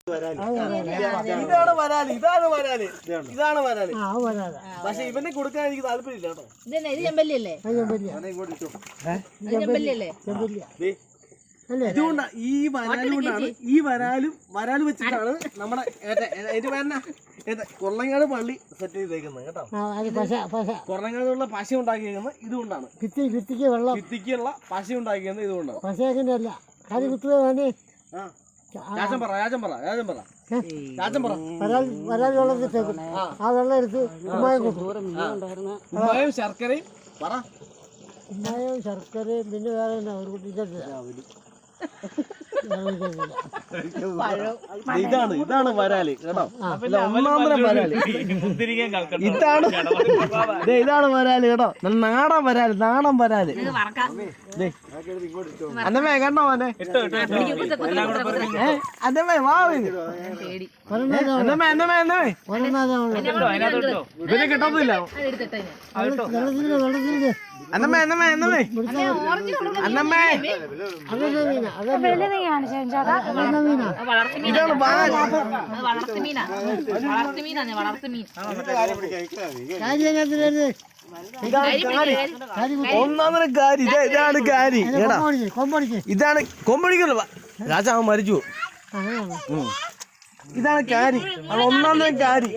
ഇതാണ് വരാല്, ഇതാണ് വരാല്, ഇതാണ് വരാല്. പക്ഷെ ഇവനെ കൊടുക്കാൻ എനിക്ക് താല്പര്യമില്ല കേട്ടോ. ഇതുകൊണ്ടാ ഈ വരാല് വെച്ചിട്ടാണ് നമ്മുടെ കൊള്ളങ്ങാട് പള്ളി സെറ്റ് ചെയ്തേക്കുന്നത് കേട്ടോ. കൊള്ളങ്ങാടുള്ള പശ ഉണ്ടാക്കിയിരിക്കുന്നത് ഇതുകൊണ്ടാണ്. ഭിത്തിക്കുള്ള പശ ഉണ്ടാക്കിയത് ഇതുകൊണ്ടാണ്. ശർക്കരയും പിന്നെ വേറെ ഇതാണ് വരാല് കേട്ടോ. ഒന്നാമത്തെ വരാല് ഇതാണ് വരാല് കേട്ടോ. നാടൻ വരാല്, നാടൻ വരാല്. അന്നമ്മേ കണ്ടോ മോനെ? അന്നമ്മേ ഇവനെ കിട്ടത്തില്ല. അന്നമ്മേ അന്നമ്മേ അന്നമ്മേ അന്നമ്മേ ഇതാണ് ഒന്നാമത് കാരി. ഇതാണ് കാരി. ഇതാണ് കൊമ്പടിക്കല്ലോ. രാജാവ് മരിച്ചു. ഇതാണ് കാരി. ഒന്നാമത്തെ കാരി,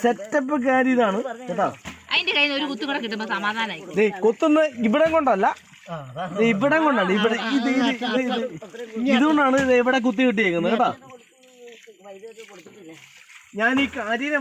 സെറ്റപ്പ് കാരി ഇതാണ് കേട്ടോ. കൊത്തുന്ന ഇവിടം കൊണ്ടല്ല, ഇവിടം കൊണ്ടാണ്. ഇവിടെ ഇതുകൊണ്ടാണ് ഇവിടെ കുത്തി കിട്ടിയേക്കുന്നത് കേട്ടോ. ഞാൻ ഈ കാരിനെ